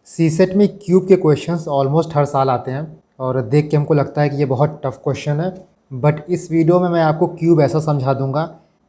CSAT में cube के questions almost हर साल आते हैं और देख के हमको लगता है कि ये बहुत टफ क्वेश्चन है। बट इस वीडियो में मैं आपको क्यूब ऐसा समझा दूंगा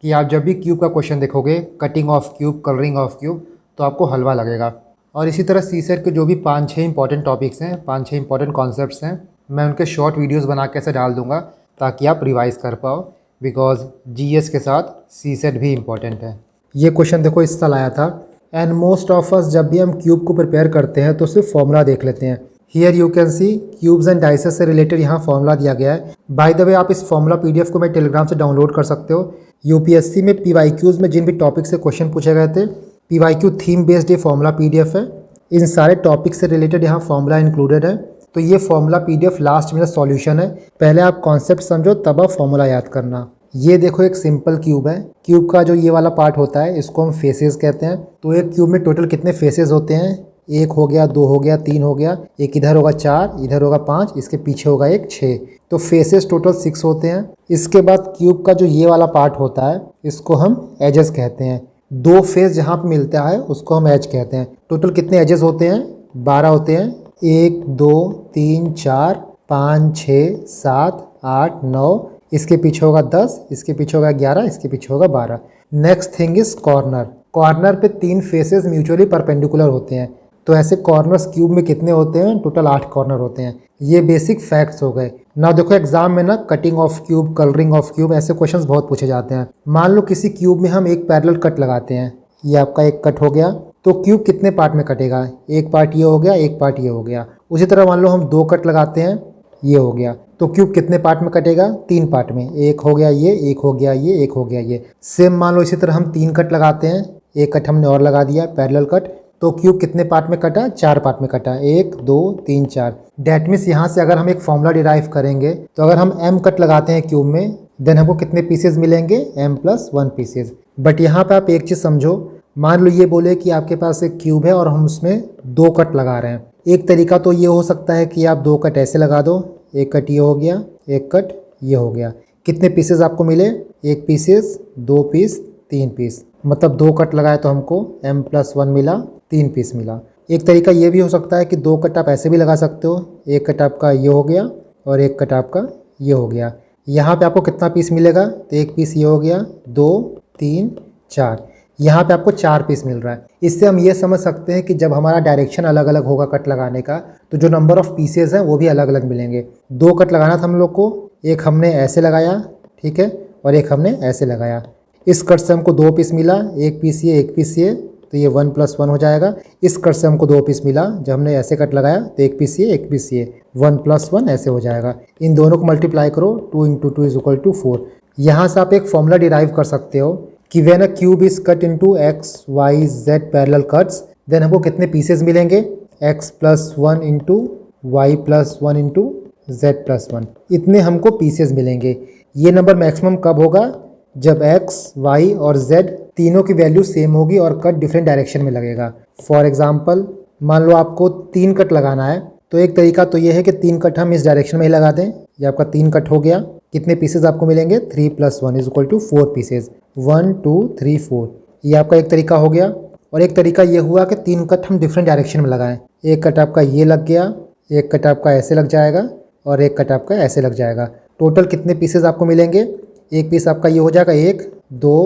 कि आप जब भी क्यूब का क्वेश्चन देखोगे, cutting of cube, colouring of cube, तो आपको हलवा लगेगा। और इसी तरह सीसेट के जो भी 5-6 इंपॉर्टेंट टॉपिक्स हैं, 5-6 इंपॉर्टेंट कॉन्सेप्ट्स हैं, मैं उनके शॉर्ट वीडियोज़ बना के ऐसे डाल दूँगा ताकि आप रिवाइज़ कर पाओ, बिकॉज जीएस के साथ सीसेट भी इम्पॉर्टेंट है। ये क्वेश्चन देखो इस साल आया था। एंड मोस्ट ऑफ अस जब भी हम क्यूब को प्रिपेयर करते हैं तो सिर्फ फॉर्मूला देख लेते हैं। Here you can see cubes and dices से रिलेटेड यहाँ फॉर्मूला दिया गया है। बाय द वे, आप इस फॉर्मूला पीडीएफ को मैं टेलीग्राम से डाउनलोड कर सकते हो। यूपीएससी में पीवाईक्यूज में जिन भी टॉपिक से क्वेश्चन पूछे गए थे, पीवाईक्यू थीम बेस्ड ये फॉर्मूला पीडीएफ है। इन सारे टॉपिक से रिलेटेड यहाँ फॉर्मूला इंक्लूडेड है। तो ये फॉर्मूला पीडीएफ लास्ट में सॉल्यूशन है। पहले आप कॉन्सेप्ट समझो, तब आप फॉर्मूला याद करना। ये देखो एक सिंपल क्यूब है। क्यूब का जो ये वाला पार्ट होता है इसको हम फेसेस कहते हैं। तो एक क्यूब में टोटल कितने फेसेस होते हैं? 1 हो गया, 2 हो गया, 3 हो गया, एक इधर होगा 4, इधर होगा 5, इसके पीछे होगा एक 6। तो फेसेस टोटल 6 होते हैं। इसके बाद क्यूब का जो ये वाला पार्ट होता है इसको हम एजेस कहते हैं। 2 फेस जहाँ पे मिलता है उसको हम एज कहते हैं। टोटल कितने एजेस होते हैं? 12 होते हैं। 1 2 3 4 5 6 7 8 9, इसके पीछे होगा 10, इसके पीछे होगा 11, इसके पीछे होगा 12। Next thing is corner. Corner पे 3 फेसेस म्यूचुअली परपेंडिकुलर होते हैं। तो ऐसे कॉर्नर्स क्यूब में कितने होते हैं? टोटल 8 कॉर्नर होते हैं। ये बेसिक फैक्ट्स हो गए। ना देखो एग्जाम में ना cutting of cube, colouring of cube, ऐसे क्वेश्चंस बहुत पूछे जाते हैं। मान लो किसी क्यूब में हम एक पैरेलल कट लगाते हैं। ये आपका एक कट हो गया। तो क्यूब कितने पार्ट में कटेगा? एक पार्ट ये हो गया, एक पार्ट ये हो गया। उसी तरह मान लो हम 2 कट लगाते हैं, ये हो गया। तो क्यूब कितने पार्ट में कटेगा? 3 पार्ट में। एक हो गया ये, एक हो गया ये, एक हो गया ये। सेम मान लो इसी तरह हम 3 कट लगाते हैं, एक कट हमने और लगा दिया पैरेलल कट। तो क्यूब कितने पार्ट में कटा? 4 पार्ट में कटा। 1 2 3 4। डैट मीन्स यहाँ से अगर हम एक फॉर्मूला डिराइव करेंगे तो अगर हम m कट लगाते हैं क्यूब में, देन हमको कितने पीसेज मिलेंगे? m+1 pieces. बट यहाँ पे आप एक चीज़ समझो। मान लो ये बोले कि आपके पास एक क्यूब है और हम उसमें 2 कट लगा रहे हैं। एक तरीका तो ये हो सकता है कि आप 2 कट ऐसे लगा दो, एक कट ये हो गया, एक कट ये हो गया। कितने पीसेस आपको मिले? 1 पीसेस, 2 पीस, 3 पीस। मतलब 2 कट लगाए तो हमको m+1 मिला, 3 पीस मिला। एक तरीका ये भी हो सकता है कि 2 कट आप ऐसे भी लगा सकते हो। एक कट आपका ये हो गया और एक कट आपका ये हो गया। यहाँ पे आपको कितना पीस मिलेगा? तो 1 पीस ये हो गया, 2 3 4। यहाँ पे आपको 4 पीस मिल रहा है। इससे हम ये समझ सकते हैं कि जब हमारा डायरेक्शन अलग अलग होगा कट लगाने का, तो जो नंबर ऑफ पीसेज हैं वो भी अलग अलग मिलेंगे। 2 कट लगाना था हम लोग को, एक हमने ऐसे लगाया, ठीक है, और एक हमने ऐसे लगाया। इस कट से हमको 2 पीस मिला, 1 पीस ये, 1 पीस ये, तो ये 1+1 हो जाएगा। इस कट से हमको 2 पीस मिला, जब हमने ऐसे कट लगाया तो 1 पीस ये, 1 पीस ये, 1+1 ऐसे हो जाएगा। इन दोनों को मल्टीप्लाई करो, 2 × 2 = 4। यहाँ से आप एक फॉर्मूला डिराइव कर सकते हो कि when a cube is cut into x, y, z parallel cuts, then हमको कितने पीसेस मिलेंगे? x+1 × y+1 × z+1। इतने हमको पीसेस मिलेंगे। ये नंबर मैक्सिमम कब होगा? जब x, y और z तीनों की वैल्यू सेम होगी और कट डिफरेंट डायरेक्शन में लगेगा। फॉर एग्जाम्पल, मान लो आपको 3 कट लगाना है, तो एक तरीका तो ये है कि 3 कट हम इस डायरेक्शन में ही लगा दें। ये आपका 3 कट हो गया। कितने पीसेज आपको मिलेंगे? 3+1 = 4 पीसेज। 1 2 3 4। ये आपका एक तरीका हो गया। और एक तरीका ये हुआ कि 3 कट हम डिफरेंट डायरेक्शन में लगाएं। एक कट आपका ये लग गया, एक कट आपका ऐसे लग जाएगा और एक कट आपका ऐसे लग जाएगा। टोटल कितने पीसेज आपको मिलेंगे? एक पीस आपका ये हो जाएगा, 1 2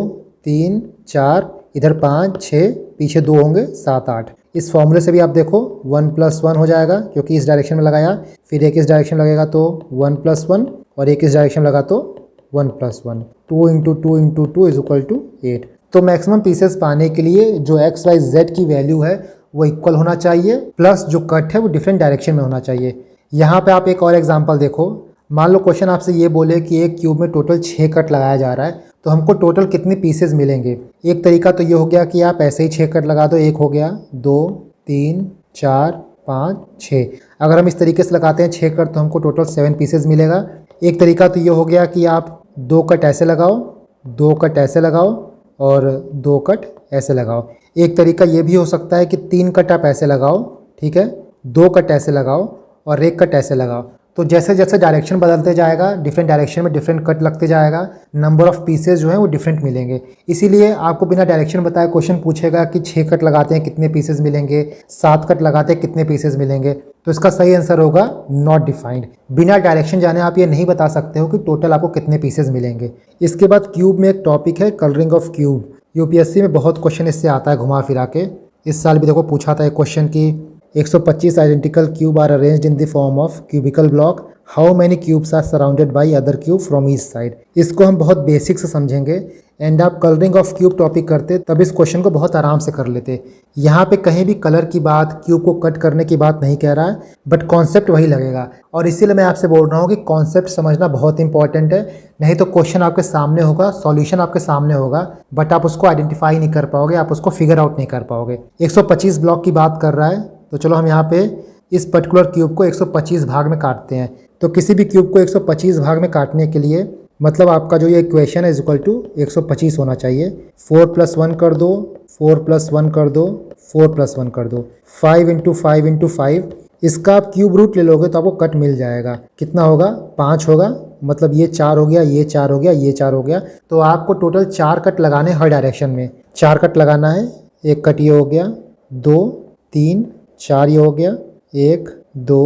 3 4, इधर 5 6, पीछे 2 होंगे, 7 8। इस फॉर्मूले से भी आप देखो 1+1 हो जाएगा क्योंकि इस डायरेक्शन में लगाया। फिर एक इस डायरेक्शन लगेगा तो 1+1, और एक इस डायरेक्शन लगा तो 1+1। 2 × 2 × 2 = 8। तो मैक्सिमम पीसेस पाने के लिए जो x, y, z की वैल्यू है वो इक्वल होना चाहिए, प्लस जो कट है वो डिफरेंट डायरेक्शन में होना चाहिए। यहाँ पे आप एक और एग्जांपल देखो। मान लो क्वेश्चन आपसे ये बोले कि एक क्यूब में टोटल 6 कट लगाया जा रहा है, तो हमको टोटल कितने पीसेस मिलेंगे? एक तरीका तो ये हो गया कि आप ऐसे ही 6 कट लगा दो। 1 हो गया, 2 3 4 5 6। अगर हम इस तरीके से लगाते हैं 6 कट तो हमको टोटल 7 पीसेस मिलेगा। एक तरीका तो ये हो गया कि आप 2 कट ऐसे लगाओ, 2 कट ऐसे लगाओ और 2 कट ऐसे लगाओ। एक तरीका ये भी हो सकता है कि 3 कट आप ऐसे लगाओ, ठीक है, 2 कट ऐसे लगाओ और 1 कट ऐसे लगाओ। तो जैसे जैसे डायरेक्शन बदलते जाएगा, डिफरेंट डायरेक्शन में डिफरेंट कट लगते जाएगा, नंबर ऑफ पीसेज जो है वो डिफरेंट मिलेंगे। इसीलिए आपको बिना डायरेक्शन बताए क्वेश्चन पूछेगा कि 6 कट लगाते हैं कितने पीसेज मिलेंगे, 7 कट लगाते हैं कितने पीसेज मिलेंगे। तो इसका सही आंसर होगा नॉट डिफाइंड। बिना डायरेक्शन जाने आप ये नहीं बता सकते हो कि टोटल आपको कितने पीसेज मिलेंगे। इसके बाद क्यूब में एक टॉपिक है कलरिंग ऑफ क्यूब। यूपीएससी में बहुत क्वेश्चन इससे आता है घुमा फिरा के। इस साल भी देखो पूछा था एक क्वेश्चन की 125 identical cube are arranged in the form of cubical block, how many cubes are surrounded by other cube from each side. इसको हम बहुत बेसिक से समझेंगे एंड आप कलरिंग ऑफ क्यूब टॉपिक करते तब इस क्वेश्चन को बहुत आराम से कर लेते। यहाँ पे कहीं भी कलर की बात, क्यूब को कट करने की बात नहीं कह रहा है, बट कॉन्सेप्ट वही लगेगा। और इसीलिए मैं आपसे बोल रहा हूँ कि कॉन्सेप्ट समझना बहुत इंपॉर्टेंट है। नहीं तो क्वेश्चन आपके सामने होगा, सॉल्यूशन आपके सामने होगा, बट आप उसको आइडेंटिफाई नहीं कर पाओगे, आप उसको फिगर आउट नहीं कर पाओगे। 125 ब्लॉक की बात कर रहा है, तो चलो हम यहाँ पे इस पर्टिकुलर क्यूब को 125 भाग में काटते हैं। तो किसी भी क्यूब को 125 भाग में काटने के लिए मतलब आपका जो ये इक्वेशन है इक्वल टू 125 होना चाहिए। 4 + 1 कर दो, 4 + 1 कर दो, 4 + 1 कर दो, 5 × 5 × 5। इसका आप क्यूब रूट ले लोगे तो आपको कट मिल जाएगा। कितना होगा? 5 होगा। मतलब ये 4 हो गया, ये 4 हो गया, ये 4 हो गया। तो आपको टोटल 4 कट लगाने हर डायरेक्शन में। 4 कट लगाना है। एक कट ये हो गया, 2 3 4 ये हो गया, 1 2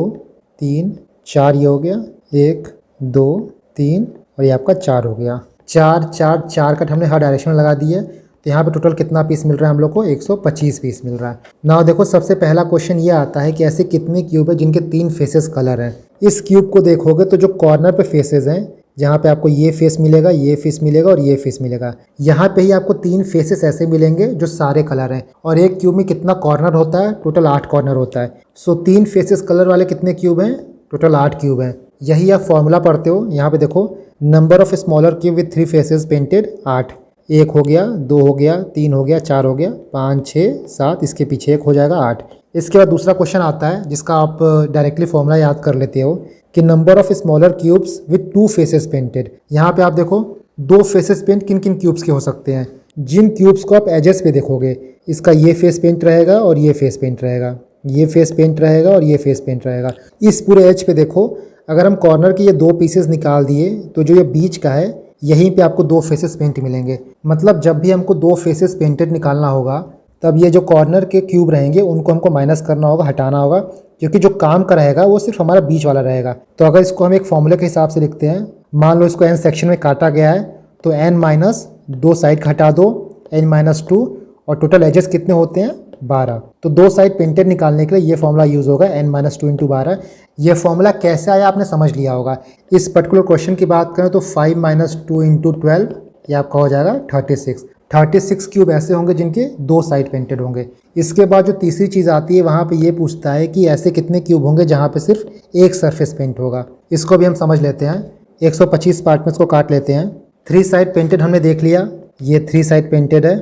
3 4 ये हो गया, 1 2 3 और ये आपका 4 हो गया। 4 4 4 कट हमने हर डायरेक्शन में लगा दिए। तो यहाँ पे टोटल कितना पीस मिल रहा है हम लोग को? 125 पीस मिल रहा है। नाउ देखो सबसे पहला क्वेश्चन ये आता है कि ऐसे कितने क्यूब है जिनके 3 फेसेस कलर हैं। इस क्यूब को देखोगे तो जो कॉर्नर पे फेसेस हैं, जहाँ पे आपको ये फेस मिलेगा, ये फेस मिलेगा और ये फेस मिलेगा, यहाँ पे ही आपको 3 फेसेस ऐसे मिलेंगे जो सारे कलर हैं। और एक क्यूब में कितना कॉर्नर होता है? टोटल 8 कॉर्नर होता है। सो 3 फेसेस कलर वाले कितने क्यूब हैं? टोटल 8 क्यूब हैं। यही आप फॉर्मूला पढ़ते हो। यहाँ पे देखो number of smaller cube with 3 faces painted 8। 1 हो गया, 2 हो गया, 3 हो गया, 4 हो गया, 5 6 7, इसके पीछे 1 हो जाएगा 8। इसके बाद दूसरा क्वेश्चन आता है जिसका आप डायरेक्टली फॉर्मूला याद कर लेते हो कि number of smaller cubes with 2 faces painted. यहाँ पे आप देखो 2 फेसेस पेंट किन किन क्यूब्स के हो सकते हैं। जिन क्यूब्स को आप एजेस पे देखोगे, इसका ये फेस पेंट रहेगा और ये फेस पेंट रहेगा, ये फेस पेंट रहेगा और ये फेस पेंट रहेगा। इस पूरे एज पे देखो, अगर हम कॉर्नर के ये 2 पीसेस निकाल दिए तो जो ये बीच का है यहीं पे आपको 2 फेसेस पेंट मिलेंगे। मतलब जब भी हमको 2 फेसेस पेंटेड निकालना होगा तब ये जो कॉर्नर के क्यूब रहेंगे उनको हमको माइनस करना होगा, हटाना होगा, क्योंकि जो काम का रहेगा वो सिर्फ हमारा बीच वाला रहेगा। तो अगर इसको हम एक फॉर्मूले के हिसाब से लिखते हैं, मान लो इसको n सेक्शन में काटा गया है तो n - 2 साइड का हटा दो, n - 2 और टोटल एजेस कितने होते हैं? 12। तो 2 साइड पेंटेड निकालने के लिए ये फॉर्मूला यूज़ होगा n - 2 × 12। ये फॉर्मूला कैसे आया आपने समझ लिया होगा। इस पर्टिकुलर क्वेश्चन की बात करें तो 5 - 2 × 12 ये आपका हो जाएगा 36। 36 क्यूब ऐसे होंगे जिनके 2 साइड पेंटेड होंगे। इसके बाद जो तीसरी चीज़ आती है वहाँ पे ये पूछता है कि ऐसे कितने क्यूब होंगे जहाँ पे सिर्फ एक सरफेस पेंट होगा। इसको भी हम समझ लेते हैं। 125 पार्ट में इसको काट लेते हैं। 3 साइड पेंटेड हमने देख लिया, ये 3 साइड पेंटेड है।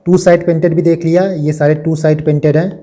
2 साइड पेंटेड भी देख लिया, ये सारे 2 साइड पेंटेड हैं,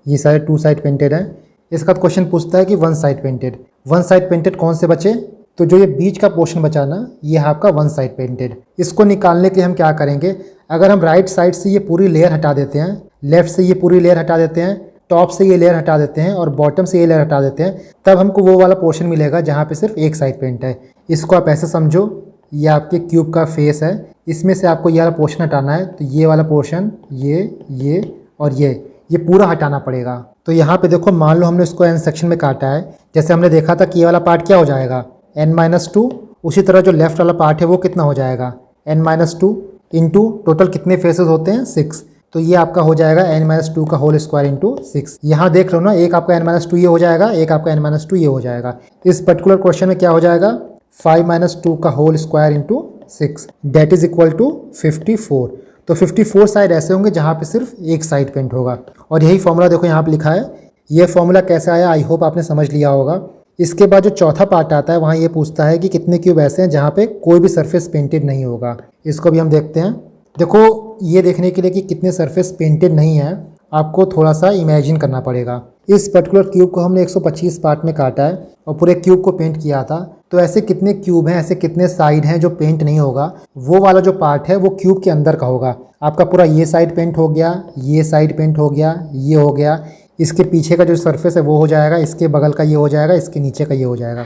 ये सारे 2 साइड पेंटेड हैं। इसका क्वेश्चन पूछता है कि 1 साइड पेंटेड। 1 साइड पेंटेड कौन से बचे? तो जो ये बीच का पोर्शन बचा ना, ये है आपका 1 साइड पेंटेड। इसको निकालने के लिए हम क्या करेंगे, अगर हम राइट साइड से ये पूरी लेयर हटा देते हैं, लेफ्ट से ये पूरी लेयर हटा देते हैं, टॉप से ये लेयर हटा देते हैं और बॉटम से ये लेयर हटा देते हैं, तब हमको वो वाला पोर्शन मिलेगा जहाँ पे सिर्फ एक साइड पेंट है। इसको आप ऐसे समझो, ये आपके क्यूब का फेस है, इसमें से आपको ये वाला पोर्शन हटाना है। तो ये वाला पोर्शन, ये और ये पूरा हटाना पड़ेगा। तो यहाँ पे देखो, मान लो हमने इसको n सेक्शन में काटा है। जैसे हमने देखा था कि ये वाला पार्ट क्या हो जाएगा, n - 2। उसी तरह जो लेफ्ट वाला पार्ट है वो कितना हो जाएगा, n - 2 इंटू टोटल कितने फेसेस होते हैं? 6। तो ये आपका हो जाएगा n - 2 का होल स्क्वायर इंटू 6। यहाँ देख लो ना, एक आपका n - 2 ये हो जाएगा, एक आपका n - 2 ये हो जाएगा। इस पर्टिकुलर क्वेश्चन में क्या हो जाएगा, 5 - 2 का होल स्क्वायर इंटू 6 डेट इज इक्वल टू 54। तो 54 साइड ऐसे होंगे जहाँ पे सिर्फ एक साइड पेंट होगा। और यही फॉर्मूला देखो यहाँ पे लिखा है। ये फॉर्मूला कैसे आया, आई होप आपने समझ लिया होगा। इसके बाद जो चौथा पार्ट आता है वहाँ ये पूछता है कि कितने क्यूब ऐसे हैं जहाँ पे कोई भी सरफेस पेंटेड नहीं होगा। इसको भी हम देखते हैं। देखो, ये देखने के लिए कि कितने सरफेस पेंटेड नहीं है, आपको थोड़ा सा इमेजिन करना पड़ेगा। इस पर्टिकुलर क्यूब को हमने 125 पार्ट में काटा है और पूरे क्यूब को पेंट किया था। तो ऐसे कितने क्यूब हैं, ऐसे कितने साइड हैं जो पेंट नहीं होगा। वो वाला जो पार्ट है वो क्यूब के अंदर का होगा। आपका पूरा ये साइड पेंट हो गया, ये साइड पेंट हो गया, ये हो गया, इसके पीछे का जो सरफेस है वो हो जाएगा, इसके बगल का ये हो जाएगा, इसके नीचे का ये हो जाएगा।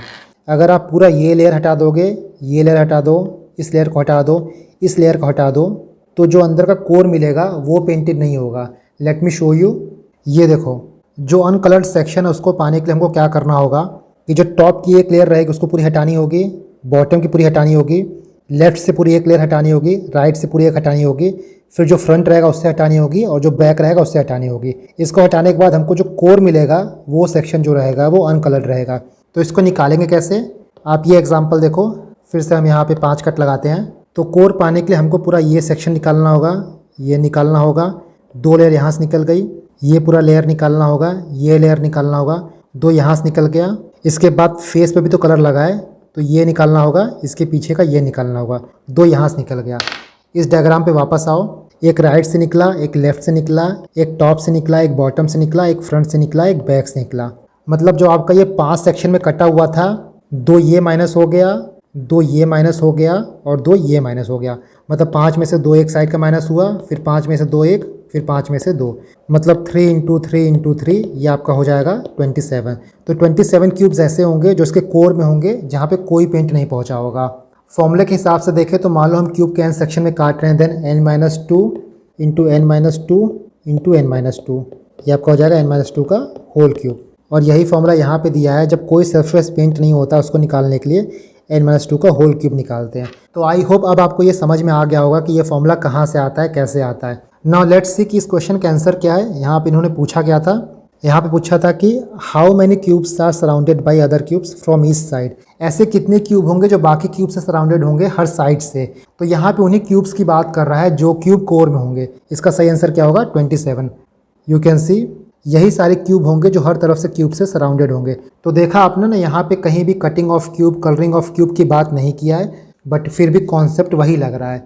अगर आप पूरा ये लेयर हटा दोगे, ये लेयर हटा दो, इस लेयर को हटा दो, इस लेयर को हटा दो, तो जो अंदर का कोर मिलेगा वो पेंटेड नहीं होगा। Let me show you. ये देखो, जो अनकलर्ड सेक्शन है उसको पाने के लिए हमको क्या करना होगा कि जो टॉप की एक लेयर रहेगी उसको पूरी हटानी होगी, बॉटम की पूरी हटानी होगी, लेफ्ट से पूरी एक लेयर हटानी होगी, राइट से पूरी एक हटानी होगी, फिर जो फ्रंट रहेगा उससे हटानी होगी और जो बैक रहेगा उससे हटानी होगी। इसको हटाने के बाद हमको जो कोर मिलेगा वो सेक्शन जो रहेगा वो अनकलर्ड रहेगा। तो इसको निकालेंगे कैसे, आप ये एग्जांपल देखो। फिर से हम यहाँ पे 5 कट लगाते हैं। तो कोर पाने के लिए हमको पूरा ये सेक्शन निकालना होगा, ये निकालना होगा, 2 लेयर यहाँ से निकल गई, ये पूरा लेयर निकालना होगा, ये लेयर निकालना होगा, 2 यहाँ से निकल गया। इसके बाद फेस पे भी तो कलर लगा है तो ये निकालना होगा, इसके पीछे का ये निकालना होगा, 2 यहाँ से निकल गया। इस डायग्राम पे वापस आओ। एक राइट से निकला, एक लेफ्ट से निकला, एक टॉप से निकला, एक बॉटम से निकला, एक फ्रंट से निकला, एक बैक से निकला। मतलब जो आपका ये 5 सेक्शन में कटा हुआ था, 2 ये माइनस हो गया, 2 ये माइनस हो गया और 2 ये माइनस हो गया। मतलब 5 में से 2 एक साइड का माइनस हुआ, फिर 5 में से 2 एक, फिर 5 में से 2, मतलब 3 इंटू 3 इंटू 3, ये आपका हो जाएगा 27। तो 27 क्यूब्स ऐसे होंगे जो इसके कोर में होंगे जहाँ पे कोई पेंट नहीं पहुँचा होगा। फॉर्मूले के हिसाब से देखें तो मान लो हम क्यूब के n सेक्शन में काट रहे हैं, then n-2 into n-2 into n-2, ये आपका हो जाएगा n-2 का होल क्यूब। और यही फॉर्मूला यहाँ पे दिया है, जब कोई सरफेस पेंट नहीं होता उसको निकालने के लिए n-2 का होल क्यूब निकालते हैं। तो आई होप अब आपको ये समझ में आ गया होगा कि ये फॉर्मूला कहाँ से आता है, कैसे आता है। नाउ लेट्स सी कि इस क्वेश्चन का आंसर क्या है। यहाँ पे इन्होंने पूछा क्या था, यहाँ पे पूछा था कि how many cubes are surrounded by other cubes from each side. ऐसे कितने क्यूब होंगे जो बाकी क्यूब से सराउंडेड होंगे हर साइड से। तो यहाँ पे उन्हीं क्यूब्स की बात कर रहा है जो क्यूब कोर में होंगे। इसका सही आंसर क्या होगा, 27। यू कैन सी, यही सारे क्यूब होंगे जो हर तरफ से क्यूब से सराउंडेड होंगे। तो देखा आपने ना, यहाँ पे कहीं भी cutting of cube, colouring of cube की बात नहीं किया है, बट फिर भी कॉन्सेप्ट वही लग रहा है।